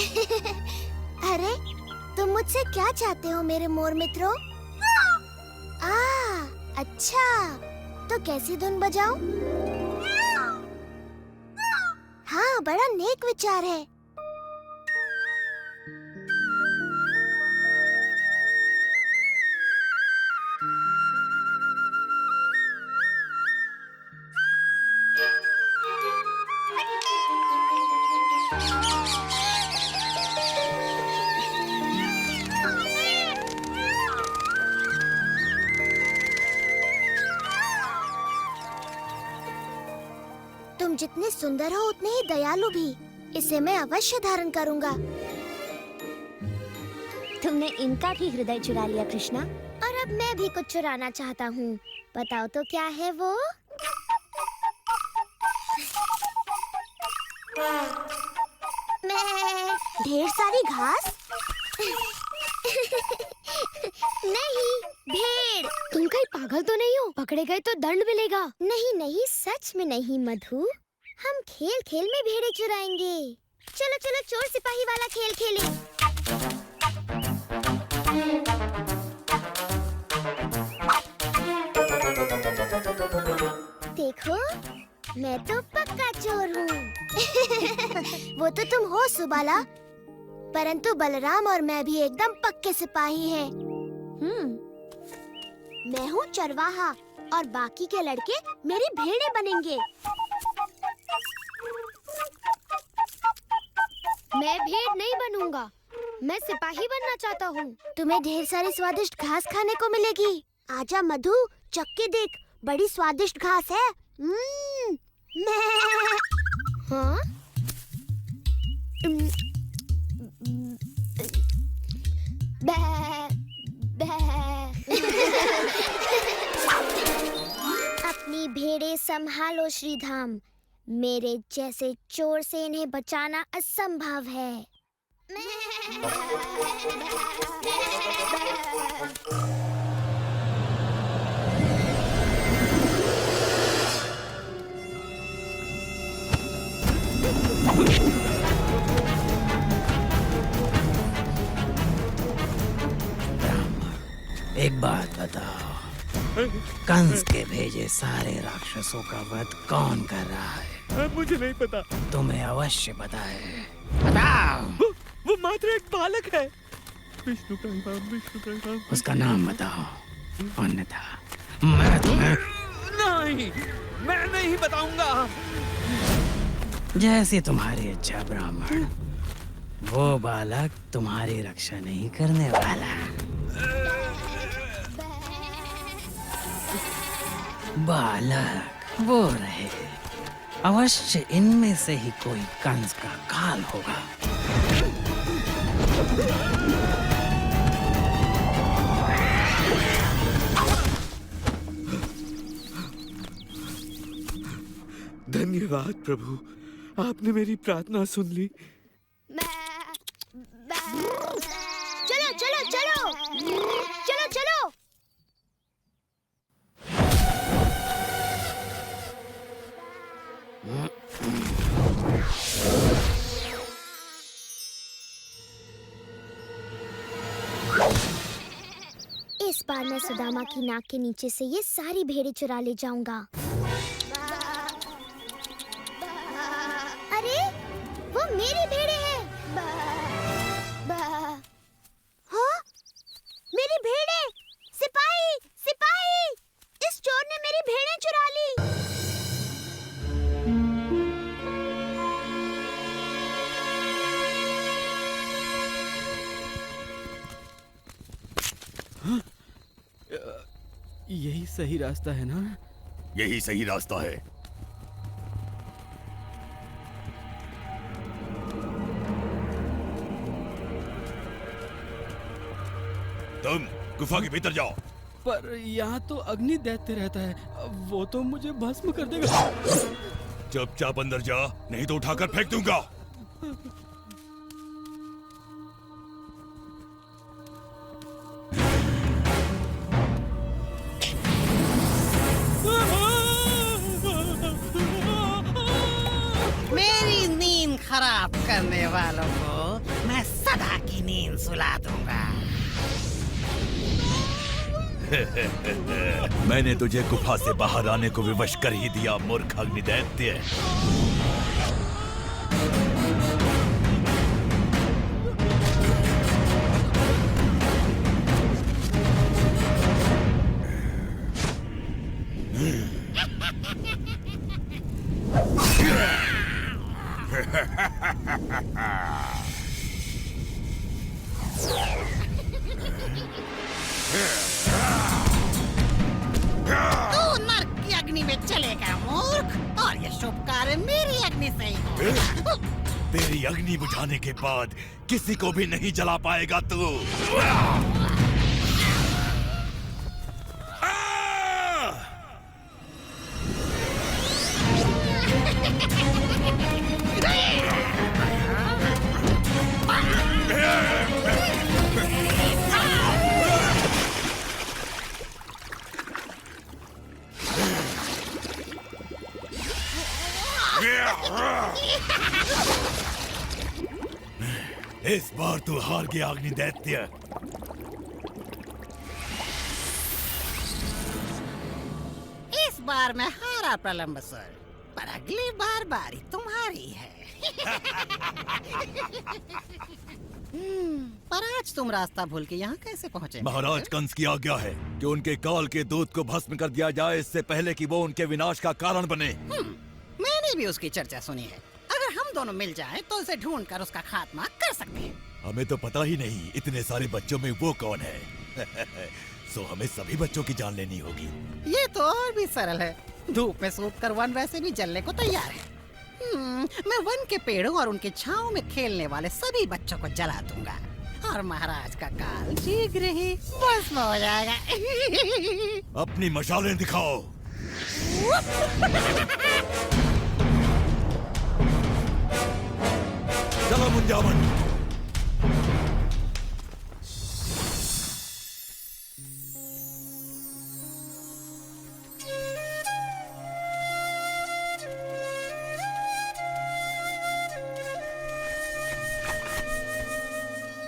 अरे, तुम मुझसे क्या चाहते हो मेरे मोर मित्रों? अच्छा, तो कैसी धुन बजाऊं? हाँ, बड़ा नेक विचार है। तुम जितने सुंदर हो उतने ही दयालु भी। इसे मैं अवश्य धारण करूंगा। तुमने इनका भी हृदय चुरा लिया कृष्णा। और अब मैं भी कुछ चुराना चाहता हूँ। बताओ तो क्या है वो? मैं ढेर सारी घास? नहीं, भेड़। तुम कहीं पागल तो नहीं हो? पकड़े गए तो दंड मिलेगा। नहीं नहीं, सच में नहीं मधु। हम खेल खेल में भेड़े चुराएंगे। चलो चलो, चोर सिपाही वाला खेल खेलें। देखो, मैं तो पक्का चोर हूँ। वो तो तुम हो सुबाला, परंतु बलराम और मैं भी एकदम पक्के सिपाही हैं। मैं हूँ चरवाहा और बाकी के लड़के मेरी भेड़ें बनेंगे। मैं भेड़ नहीं बनूंगा, मैं सिपाही बनना चाहता हूँ। तुम्हें ढेर सारी स्वादिष्ट घास खाने को मिलेगी। आजा मधु, चख के देख, बड़ी स्वादिष्ट घास है। हाँ? अपनी भेड़ें संभालो श्रीधाम। मेरे जैसे चोर से इन्हें बचाना असंभव है। एक बात बताओ, कंस के भेजे सारे राक्षसों का वध कौन कर रहा है? मुझे नहीं पता। तुम्हें अवश्य पता है, बताओ। वो मात्र एक बालक है। विष्णु प्रणाम, विष्णु प्रणाम। उसका नाम बताओ, अन्यथा मैं तुम्हें... नहीं, मैं नहीं बताऊंगा। जैसी तुम्हारी इच्छा ब्राह्मण। वो बालक तुम्हारी रक्षा नहीं करने वाला। बालक वो रहे, अवश्य इनमें से ही कोई कंस का काल होगा। धन्यवाद प्रभु, आपने मेरी प्रार्थना सुन ली। चलो चलो चलो, चलो चलो। इस बार मैं सुदामा की नाक के नीचे से ये सारी भेड़ें चुरा ले जाऊंगा। अरे, वो मेरी भेड़ें हैं। हाँ? मेरी भेड़ें! सिपाही! सिपाही! इस चोर ने मेरी भेड़ें चुरा ली। यही सही रास्ता है ना? यही सही रास्ता है। तुम गुफा के भीतर जाओ। पर यहाँ तो अग्नि दैत्य रहता है, वो तो मुझे भस्म कर देगा। चुपचाप अंदर जा, नहीं तो उठाकर फेंक दूंगा। मेरी नींद खराब करने वालों को सदा की नींद सुला दूंगा। मैंने तुझे गुफा से बाहर आने को विवश कर ही दिया, मूर्ख अग्निदैत्य। तू नर्क की अग्नि में चलेगा मूर्ख, और ये शुभ कार्य मेरी अग्नि से ही होगा। तेरी अग्नि बुझाने के बाद किसी को भी नहीं जला पाएगा तू। इस बार तू हार गया अग्निदैत्य। इस बार मैं हारा प्रलंबसुर, पर अगली बार बारी तुम्हारी है। पर आज तुम रास्ता भूल के यहाँ कैसे पहुँचे? महाराज कंस की आज्ञा है कि उनके काल के दूत को भस्म कर दिया जाए, इससे पहले कि वो उनके विनाश का कारण बने। मैंने भी उसकी चर्चा सुनी है। अगर हम दोनों मिल जाएं तो उसे ढूंढकर उसका खात्मा कर सकते हैं। हमें तो पता ही नहीं इतने सारे बच्चों में वो कौन है। सो हमें सभी बच्चों की जान लेनी होगी। ये तो और भी सरल है। धूप में सूख कर वन वैसे भी जलने को तैयार है। मैं वन के पेड़ों और उनके छांव में खेलने वाले सभी बच्चों को जला दूंगा, और महाराज का काल शीघ्र ही भस्म हो जाएगा। अपनी मशालें दिखाओ। चलो मुंजावन।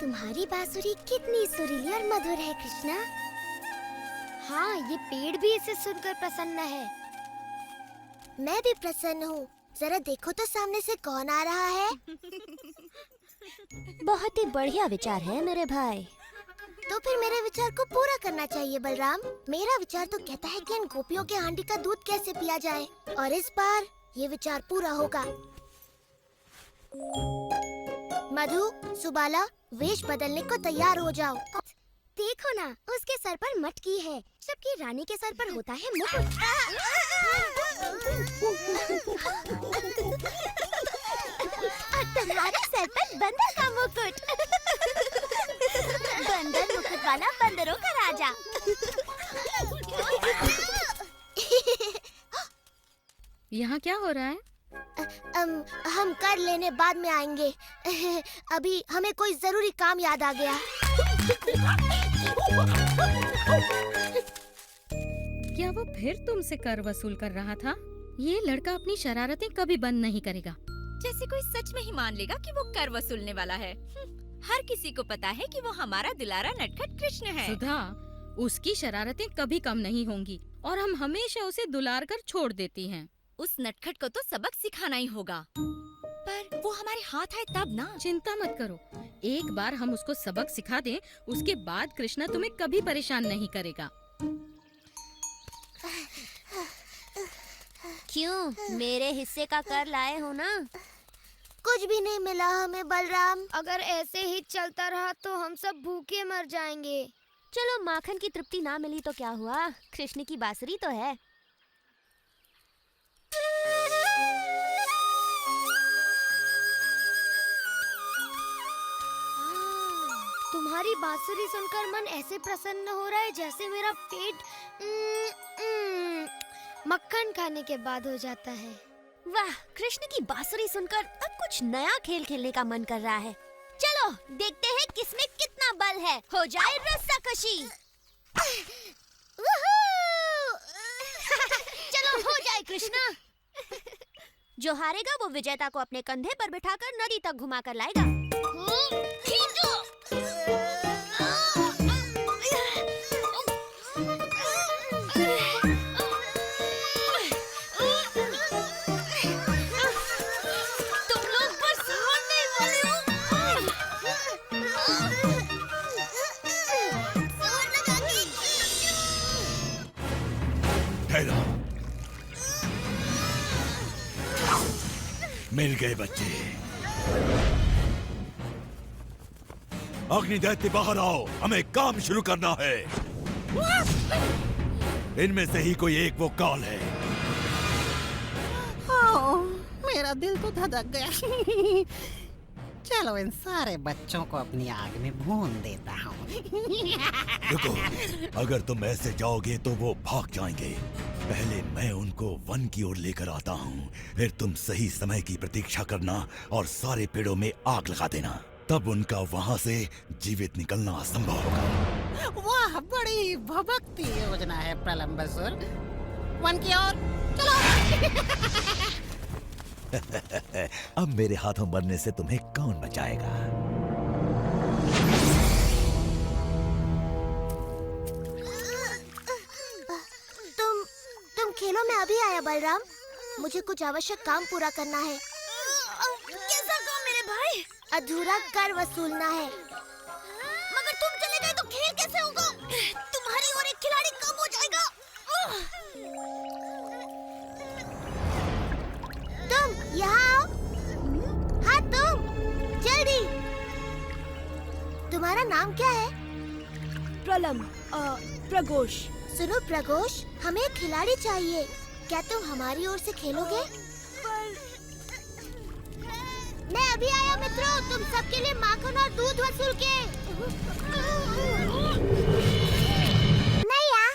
तुम्हारी बांसुरी कितनी सुरीली और मधुर है कृष्णा। हाँ, ये पेड़ भी इसे सुनकर प्रसन्न है। मैं भी प्रसन्न हूँ। जरा देखो तो सामने से कौन आ रहा है। बहुत ही बढ़िया विचार है मेरे भाई। तो फिर मेरे विचार को पूरा करना चाहिए बलराम। मेरा विचार तो कहता है कि इन गोपियों के हांडी का दूध कैसे पिया जाए, और इस बार ये विचार पूरा होगा। मधु, सुबाला, वेश बदलने को तैयार हो जाओ। देखो ना, उसके सर पर मटकी है, जबकि रानी के सर पर होता है मुकुट। और तुम्हारे सर पर बंदर का मुकुट। बंदर मुकुट वाला बंदरों का राजा। यहाँ क्या हो रहा है? हम कर लेने बाद में आएंगे। अभी हमें कोई जरूरी काम याद आ गया। क्या वो फिर तुमसे कर वसूल कर रहा था? ये लड़का अपनी शरारतें कभी बंद नहीं करेगा। जैसे कोई सच में ही मान लेगा कि वो कर वसूलने वाला है। हर किसी को पता है कि वो हमारा दुलारा नटखट कृष्ण है। सुधा, उसकी शरारतें कभी कम नहीं होंगी और हम हमेशा उसे दुलार कर छोड़ देती हैं। उस नटखट को तो सबक सिखाना ही होगा, पर वो हमारे हाथ आए तब ना। चिंता मत करो, एक बार हम उसको सबक सिखा दें, उसके बाद कृष्णा तुम्हें कभी परेशान नहीं करेगा। क्यों, मेरे हिस्से का कर लाए हो ना? कुछ भी नहीं मिला हमें बलराम। अगर ऐसे ही चलता रहा तो हम सब भूखे मर जाएंगे। चलो, माखन की तृप्ति ना मिली तो क्या हुआ, कृष्ण की बांसुरी तो है। तुम्हारी बांसुरी सुनकर मन ऐसे प्रसन्न हो रहा है जैसे मेरा पेट मक्खन खाने के बाद हो जाता है। वाह, कृष्ण की बांसुरी सुनकर अब कुछ नया खेल खेलने का मन कर रहा है। चलो देखते हैं किसमें कितना बल है। हो जाए रस्साकशी। चलो हो जाए कृष्णा। जो हारेगा वो विजेता को अपने कंधे पर बिठाकर नदी तक घुमा कर लाएगा। खींचो। मिल गए बच्चे। अग्नि दैत्य बाहर आओ, हमें काम शुरू करना है। इनमें से ही कोई एक वो काल है। मेरा दिल तो धड़क गया। चलो इन सारे बच्चों को अपनी आग में भून देता हूँ। रुको, अगर तुम ऐसे जाओगे तो वो भाग जाएंगे। पहले मैं उनको वन की ओर लेकर आता हूँ, फिर तुम सही समय की प्रतीक्षा करना और सारे पेड़ों में आग लगा देना। तब उनका वहाँ से जीवित निकलना असंभव होगा। वाह, बड़ी भभकती योजना है प्रलंबसुर। वन की ओर चलो। अब मेरे हाथों मरने से तुम्हें कौन बचाएगा? तुम खेलों में अभी आया बलराम। मुझे कुछ आवश्यक काम पूरा करना है। कैसा काम मेरे भाई? अधूरा कर वसूलना है। मगर तुम चले गए तो खेल कैसे होगा? तुम्हारी और एक खिलाड़ी कम हो जाएगा। तुम यहाँ आओ। हाँ तुम, जल्दी। तुम्हारा नाम क्या है? प्रघोष। सुनो प्रघोष, हमें एक खिलाड़ी चाहिए। क्या तुम हमारी ओर से खेलोगे? मैं अभी आया मित्रों, तुम सबके लिए माखन और दूध वसूल के। नहीं आ।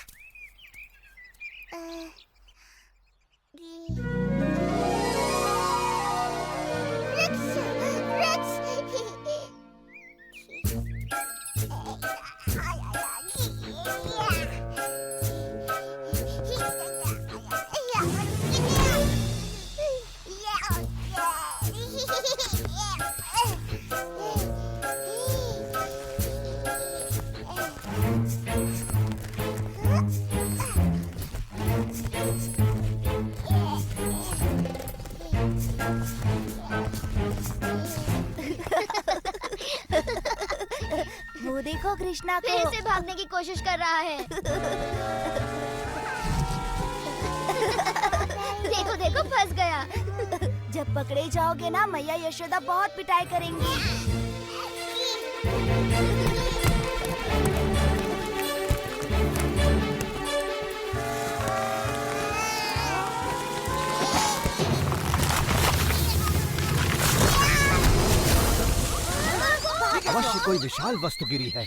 वो देखो कृष्णा को फिर से भागने की कोशिश कर रहा है। देखो देखो, फंस गया। जब पकड़े जाओगे ना, मैया यशोदा बहुत पिटाई करेंगी। अवश्य कोई विशाल वस्तु गिरी है।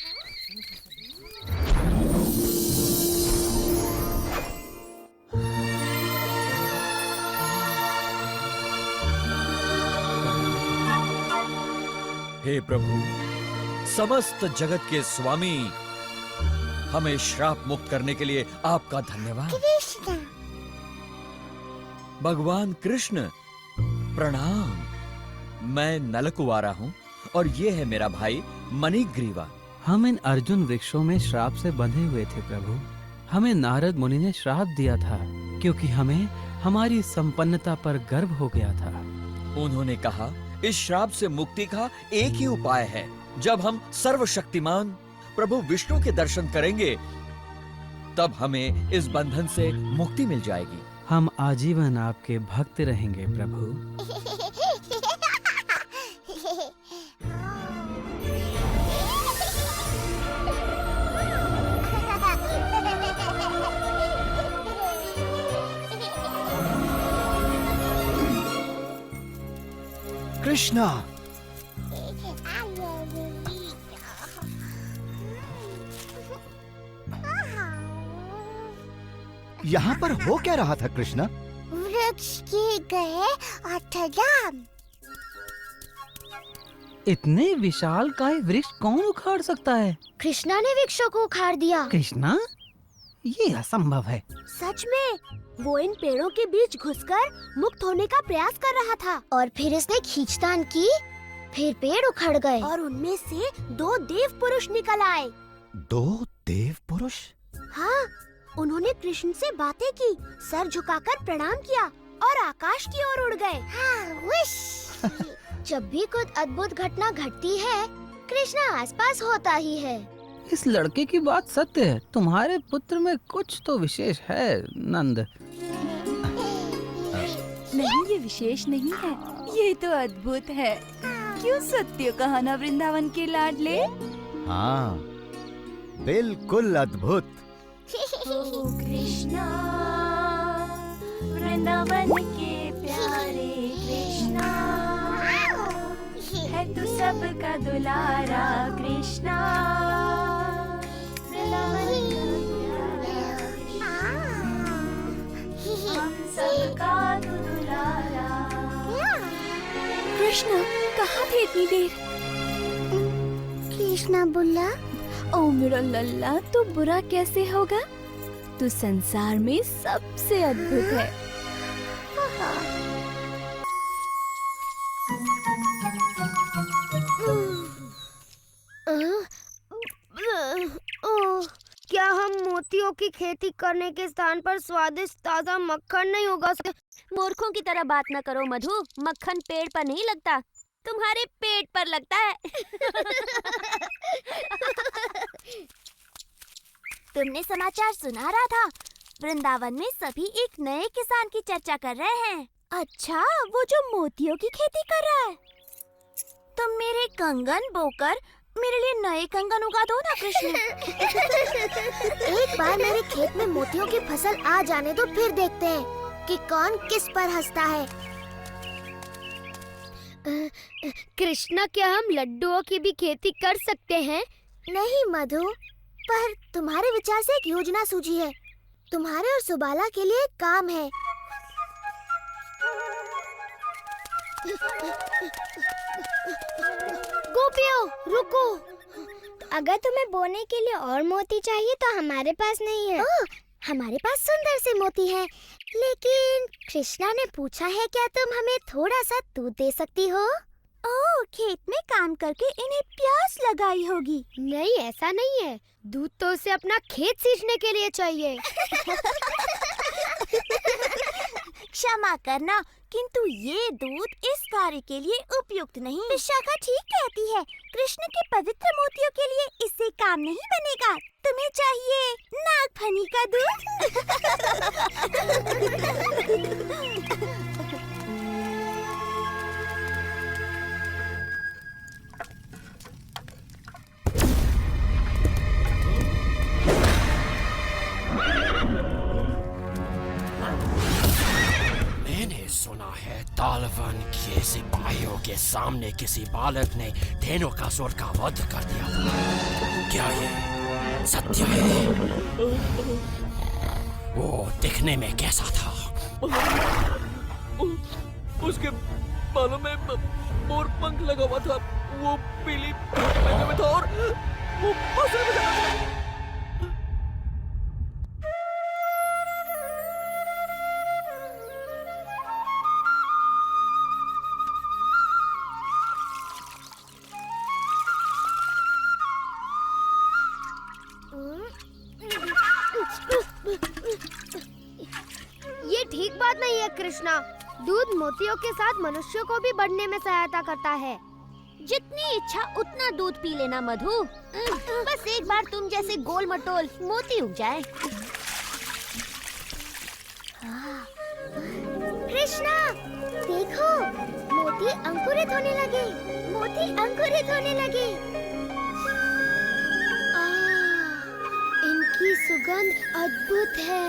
हे प्रभु, समस्त जगत के स्वामी, हमें श्राप मुक्त करने के लिए आपका धन्यवाद। कृष्ण। भगवान कृष्ण, प्रणाम। मैं नलकुवारा हूँ और ये है मेरा भाई मणिग्रीवा। हम इन अर्जुन वृक्षों में श्राप से बंधे हुए थे प्रभु। हमें नारद मुनि ने श्राप दिया था क्योंकि हमें हमारी संपन्नता पर गर्व हो गया था। उन्होंने कहा, इस श्राप से मुक्ति का एक ही उपाय है। जब हम सर्वशक्तिमान प्रभु विष्णु के दर्शन करेंगे, तब हमें इस बंधन से मुक्ति मिल जाएगी। हम आजीवन आपके भक्त रहेंगे प्रभु। कृष्णा, यहाँ पर हो क्या रहा था कृष्णा? वृक्ष के गए अठराम। इतने विशाल काय वृक्ष कौन उखाड़ सकता है? कृष्णा ने वृक्षों को उखाड़ दिया। कृष्णा, ये असंभव है। सच में, वो इन पेड़ों के बीच घुसकर मुक्त होने का प्रयास कर रहा था और फिर इसने खींचतान की। फिर पेड़ उखड़ गए और उनमें से 2 देव पुरुष निकल आए। 2 देव पुरुष? हाँ, उन्होंने कृष्ण से बातें की, सर झुकाकर प्रणाम किया और आकाश की ओर उड़ गए। हाँ, जब भी कुछ अद्भुत घटना घटती है, कृष्णा आसपास होता ही है। इस लड़के की बात सत्य है। तुम्हारे पुत्र में कुछ तो विशेष है नंद। नहीं, ये विशेष नहीं है, ये तो अद्भुत है। क्यों सत्य कहा ना वृंदावन के लाडले? हाँ, बिल्कुल अद्भुत। ओ कृष्णा, वृंदावन के प्यारे कृष्णा, है तू सबका दुलारा कृष्णा, वृंदावन का हम सबका तू दुलारा। कृष्णा कहाँ थे इतनी देर? कृष्णा बुल्ला, ओ मेरा लल्ला, तू बुरा कैसे होगा? तू संसार में सबसे अद्भुत है। क्या हम मोतियों की खेती करने के स्थान पर स्वादिष्ट ताजा मक्खन नहीं उगा सकते? मूर्खों की तरह बात न करो मधु, मक्खन पेड़ पर नहीं लगता, तुम्हारे पेट पर लगता है। तुमने समाचार सुना रहा था, वृंदावन में सभी एक नए किसान की चर्चा कर रहे हैं। अच्छा, वो जो मोतियों की खेती कर रहा है? तुम मेरे कंगन बोकर मेरे लिए नए कंगन उगा दो ना कृष्ण। एक बार मेरे खेत में मोतियों की फसल आ जाने दो, फिर देखते हैं कि कौन किस पर हंसता है। कृष्णा, क्या हम लड्डुओं की भी खेती कर सकते हैं? नहीं मधु, पर तुम्हारे विचार से एक योजना सूझी है। तुम्हारे और सुबाला के लिए एक काम है। गोपियों, रुको। अगर तुम्हें बोने के लिए और मोती चाहिए तो हमारे पास नहीं है। हमारे पास सुंदर से मोती हैं, लेकिन कृष्णा ने पूछा है क्या तुम हमें थोड़ा सा दूध दे सकती हो? ओह, खेत में काम करके इन्हें प्यास लगाई होगी। नहीं, ऐसा नहीं है। दूध तो उसे अपना खेत सींचने के लिए चाहिए। क्षमा करना, किंतु ये दूध इस कार्य के लिए उपयुक्त नहीं। विशाखा ठीक कहती है, कृष्ण के पवित्र मोतियों के लिए इससे काम नहीं बनेगा। तुम्हें चाहिए नागफनी का दूध। सुना है तालवन के सिपाहियों के सामने किसी बालक ने धेनुकासुर का वध कर दिया था। क्या ये सत्य है? वो दिखने में कैसा था? उसके बालों में मोर पंख लगा हुआ था, वो पीली पहने में था और वो बांसुरी बजा रहा था। ये ठीक बात नहीं है कृष्णा। दूध मोतियों के साथ मनुष्यों को भी बढ़ने में सहायता करता है। जितनी इच्छा उतना दूध पी लेना मधु। बस एक बार तुम जैसे गोल मटोल मोती उग जाए। कृष्णा, देखो, मोती अंकुरित होने लगे। मोती अंकुरित होने लगे। इनकी सुगंध अद्भुत है।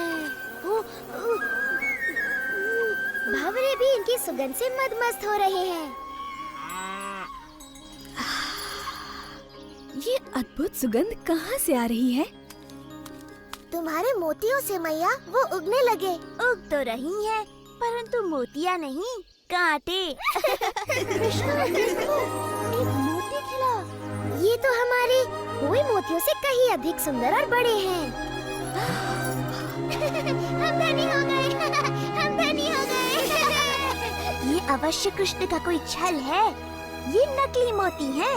भंवरे भी इनकी सुगंध से मदमस्त हो रहे हैं। ये अद्भुत सुगंध कहाँ से आ रही है? तुम्हारे मोतियों से मैया, वो उगने लगे। उग तो रही है, परंतु मोतियाँ नहीं, कांटे। कृष्णा, देखो, एक मोती खिला। ये तो हमारे हुए मोतियों से कहीं अधिक सुंदर और बड़े हैं। हम धनी हो गए। हम धनी हो गए। ये अवश्य कृष्ण का कोई छल है। ये नकली मोती हैं।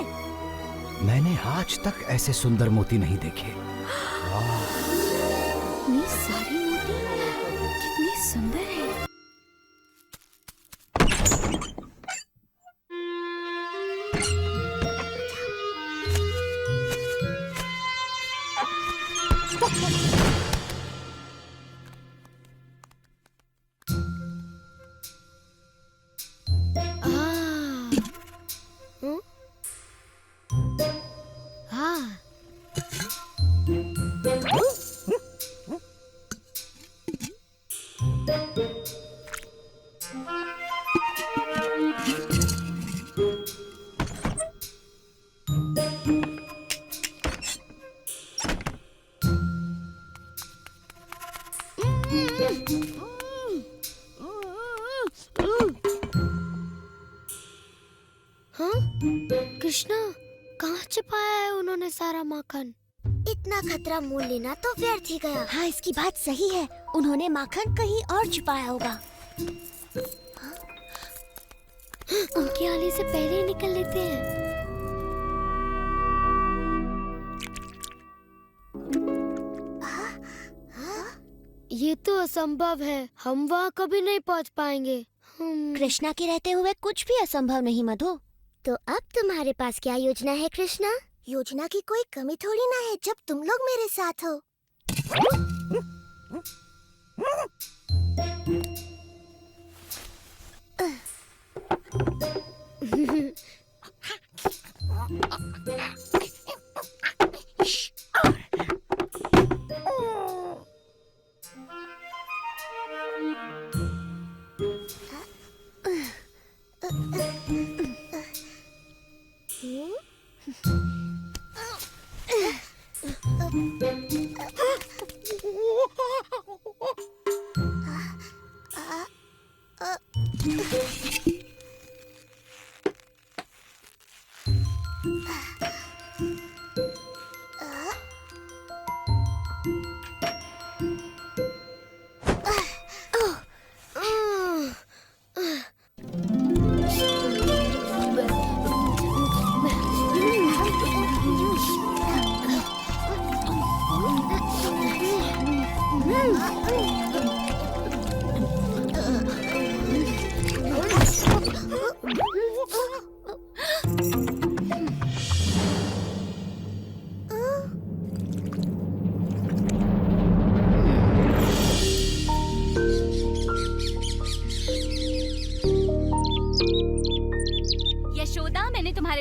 मैंने आज तक ऐसे सुंदर मोती नहीं देखे। ये सारे मोती कितने सुंदर हैं। हाँ? कृष्णा, कहाँ छिपाया है उन्होंने सारा माखन? इतना खतरा मोल लेना तो व्यर्थ ही गया। हाँ, इसकी बात सही है। उन्होंने माखन कहीं और छुपाया होगा। उनके आने से पहले ही निकल लेते हैं। ये तो असंभव है, हम वहाँ कभी नहीं पहुँच पाएंगे। कृष्णा के रहते हुए कुछ भी असंभव नहीं मधु। तो अब तुम्हारे पास क्या योजना है कृष्णा? योजना की कोई कमी थोड़ी ना है जब तुम लोग मेरे साथ हो।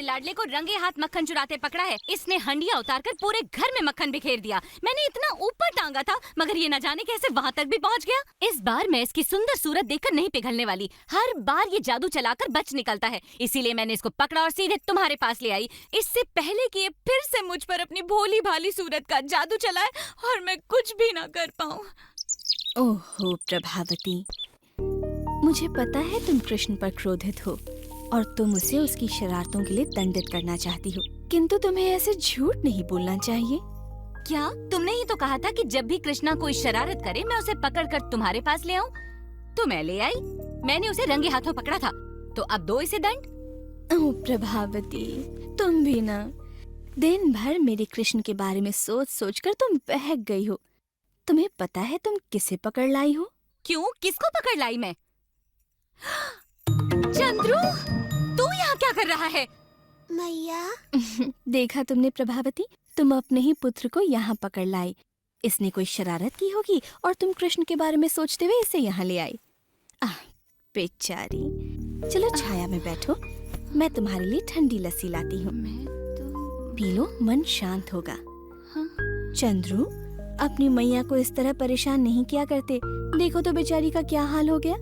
लाडले को रंगे हाथ मक्खन चुराते पकड़ा है। इसने हंडिया उतारकर पूरे घर में मक्खन बिखेर दिया। मैंने इतना ऊपर टांगा था मगर ये न जाने कैसे वहाँ तक भी पहुँच गया। इस बार मैं इसकी सुंदर सूरत देखकर नहीं पिघलने वाली। हर बार ये जादू चलाकर बच निकलता है, इसीलिए मैंने इसको पकड़ा और सीधे तुम्हारे पास ले आई, इससे पहले कि ये फिर से मुझ पर अपनी भोली भाली सूरत का जादू चलाए और मैं कुछ भी ना कर पाऊँ। ओहो प्रभावती, मुझे पता है तुम कृष्ण पर क्रोधित हो और तुम उसे उसकी शरारतों के लिए दंडित करना चाहती हो, किंतु तुम्हें ऐसे झूठ नहीं बोलना चाहिए। क्या तुमने ही तो कहा था कि जब भी कृष्णा कोई शरारत करे मैं उसे पकड़कर तुम्हारे पास ले आऊं? तो मैं ले आई। मैंने उसे रंगे हाथों पकड़ा था, तो अब दो इसे दंड। ओह प्रभावती, तुम भी ना, दिन भर मेरे कृष्ण के बारे में सोच सोच कर तुम बहक गई हो। तुम्हें पता है तुम किसे पकड़ लाई हो? क्यों, किसको पकड़ लाई मैं? चंद्रू, तू यहाँ क्या कर रहा है? मैया देखा तुमने प्रभावती, तुम अपने ही पुत्र को यहाँ पकड़ लाई। इसने कोई शरारत की होगी और तुम कृष्ण के बारे में सोचते हुए इसे यहाँ ले आई। बेचारी। चलो छाया में बैठो, मैं तुम्हारे लिए ठंडी लस्सी लाती हूँ। पी लो, मन शांत होगा। चंद्रू, अपनी मैया को इस तरह परेशान नहीं किया करते। देखो तो बेचारी का क्या हाल हो गया।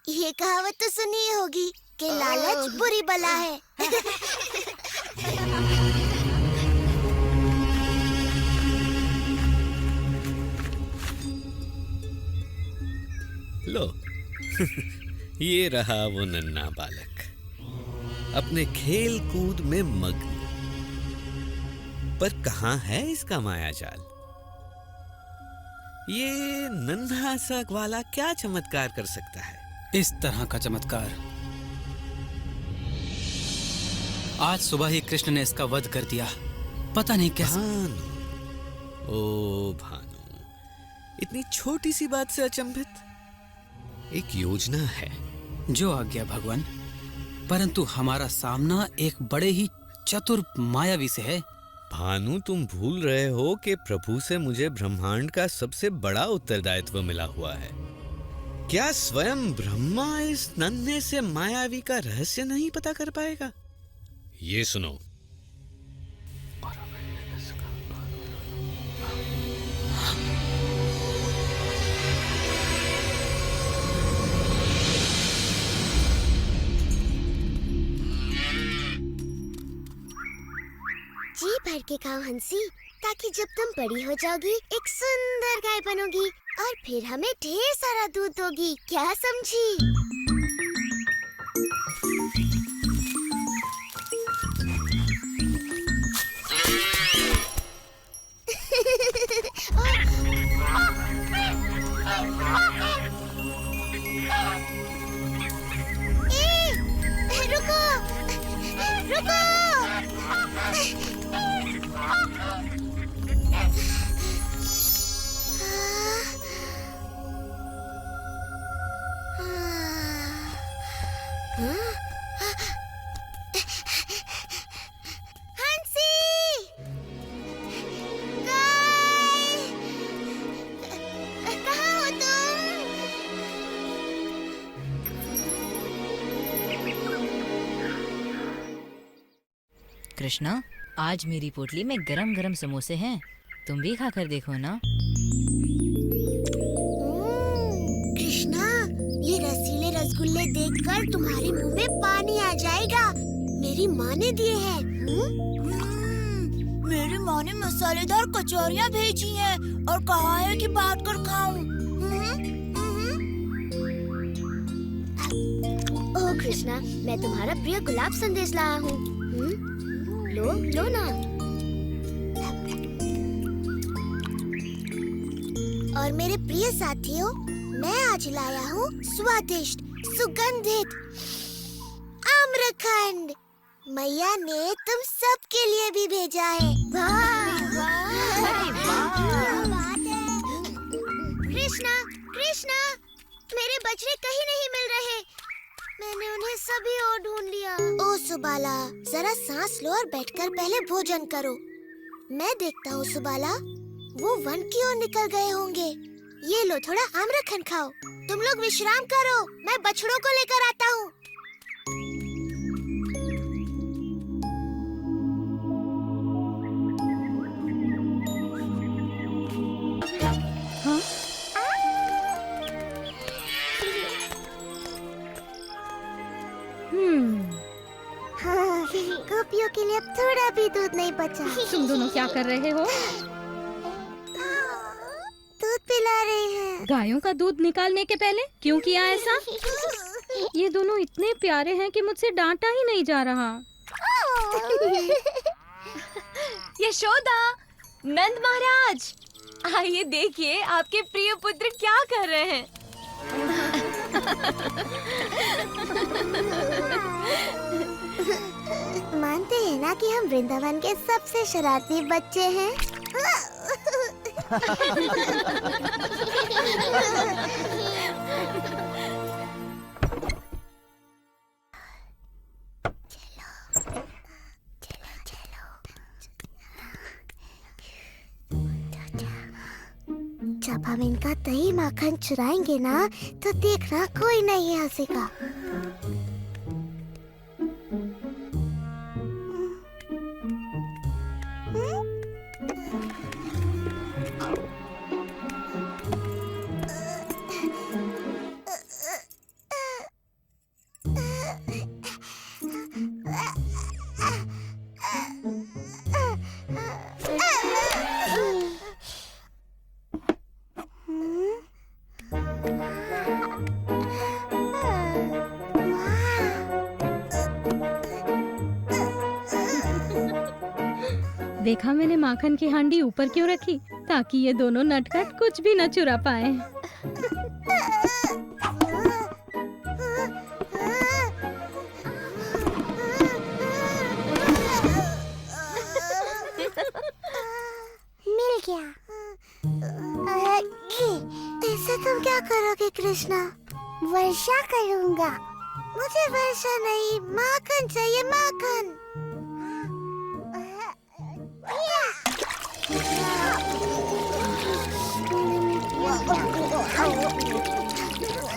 ये कहावत तो सुनी होगी कि लालच बुरी बला है। लो ये रहा वो नन्हा बालक, अपने खेल कूद में मग्न। पर कहाँ है इसका मायाजाल? ये नन्हा सा ग्वाला क्या चमत्कार कर सकता है? इस तरह का चमत्कार आज सुबह ही कृष्ण ने इसका वध कर दिया। पता नहीं कैसे। भानु, ओ भानु, इतनी छोटी सी बात से अचंभित? एक योजना है। जो आज्ञा भगवान, परंतु हमारा सामना एक बड़े ही चतुर मायावी से है। भानु, तुम भूल रहे हो कि प्रभु से मुझे ब्रह्मांड का सबसे बड़ा उत्तरदायित्व मिला हुआ है। क्या स्वयं ब्रह्मा इस नन्हे से मायावी का रहस्य नहीं पता कर पाएगा? ये सुनो, जी भर के खाओ हंसी, ताकि जब तुम बड़ी हो जाओगी एक सुंदर गाय बनोगी और फिर हमें ढेर सारा दूध दोगी, क्या समझी? रुको, रुको। हंसी, गाय, कहाँ हो तुम? कृष्णा, आज मेरी पोटली में गरम गरम समोसे हैं, तुम भी खाकर देखो ना। कृष्णा, ये रसीले रसगुल्ले देखकर तुम्हारे मुंह में पानी आ जाएगा। मेरी माँ ने दिए हैं। मेरी माँ ने मसालेदार कचौरियाँ भेजी हैं और कहा है कि बांट कर खाऊं। ओह कृष्णा, मैं तुम्हारा प्रिय गुलाब संदेश लाया हूँ। लो, लो ना। और मेरे प्रिय साथियों, मैं आज लाया हूँ स्वादिष्ट सुगंधित आम्रखंड। मैया ने तुम सबके लिए भी भेजा है। कृष्णा, कृष्णा, मेरे बछड़े कहीं नहीं मिल रहे। मैंने उन्हें सभी ओर ढूंढ लिया। ओ सुबाला, जरा सांस लो और बैठकर पहले भोजन करो। मैं देखता हूँ सुबाला, वो वन की ओर निकल गए होंगे। ये लो, थोड़ा आम्रखंड खाओ। तुम लोग विश्राम करो, मैं बछड़ों को लेकर आता हूँ। गोपियों के लिए अब थोड़ा भी दूध नहीं बचा। तुम दोनों क्या कर रहे हो? दूध पिला रहे हैं। गायों का दूध निकालने के पहले क्यों किया ऐसा? ये दोनों इतने प्यारे हैं कि मुझसे डांटा ही नहीं जा रहा। यशोदा, नंद महाराज, आइए देखिए आपके प्रिय पुत्र क्या कर रहे हैं। मानते हैं ना कि हम वृंदावन के सबसे शरारती बच्चे हैं। जब हम इनका दही माखन चुराएंगे ना, तो देखना कोई नहीं हंसेगा। देखा मैंने माखन की हांडी ऊपर क्यों रखी, ताकि ये दोनों नटखट कुछ भी न चुरा पाए। मिल गया। इससे तुम क्या करोगे कृष्णा? वर्षा करूंगा। मुझे वर्षा नहीं, माखन चाहिए, माखन।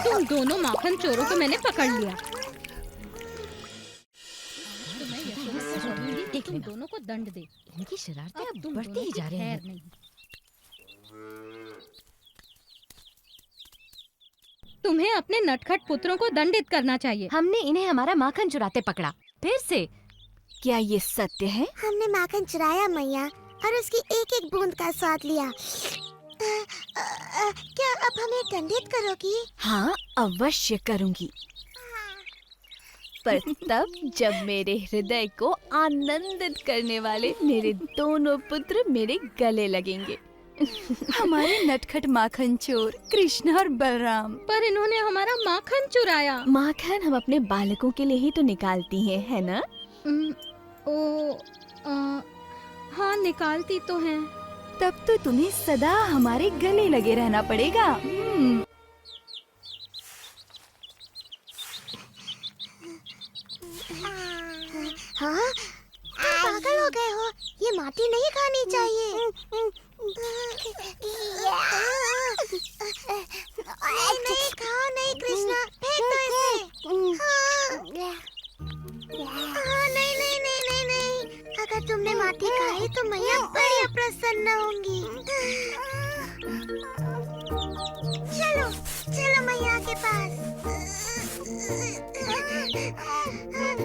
तुम दोनों माखन चोरों को मैंने पकड़ लिया। तुम दोनों को दंड दे। इनकी शरारतें अब बढ़ती ही जा रही हैं। तुम्हें अपने नटखट पुत्रों को दंडित करना चाहिए। हमने इन्हें हमारा माखन चुराते पकड़ा, फिर से क्या ये सत्य है? हमने माखन चुराया मैया और उसकी एक एक बूंद का स्वाद लिया। क्या अब हमें दंडित करोगी? हाँ, अवश्य करूंगी, पर तब जब मेरे हृदय को आनंदित करने वाले मेरे दोनों पुत्र मेरे गले लगेंगे। हमारे नटखट माखन चोर कृष्ण और बलराम। पर इन्होंने हमारा माखन चुराया। माखन हम अपने बालकों के लिए ही तो निकालती हैं, है ना? हाँ, निकालती तो हैं। तब तो तुम्हें सदा हमारे गले लगे रहना पड़ेगा। हाँ, तुम पागल हो गए हो। ये माटी नहीं खानी चाहिए। नहीं खाओ नहीं कृष्णा, फेंक दो इसे। हाँ, नहीं नहीं नहीं नहीं नहीं। अगर तुमने माटी खाई तो मैया बड़ी अप्रसन्न होंगी। चलो चलो मैया के पास।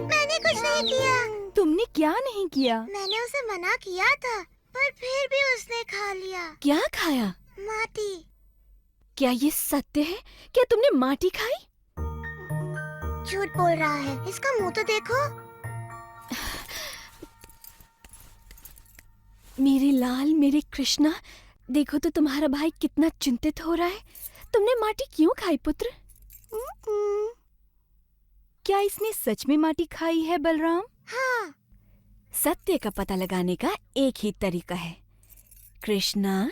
मैंने कुछ नहीं किया। तुमने क्या नहीं किया? मैंने उसे मना किया था, पर फिर भी उसने खा लिया। क्या खाया? माटी। क्या ये सत्य है? क्या तुमने माटी खाई? झूठ बोल रहा है, इसका मुंह तो देखो। मेरे लाल, मेरे कृष्णा, देखो तो तुम्हारा भाई कितना चिंतित हो रहा है। तुमने माटी क्यों खाई पुत्र? क्या इसने सच में माटी खाई है बलराम? हाँ। सत्य का पता लगाने का एक ही तरीका है। कृष्णा,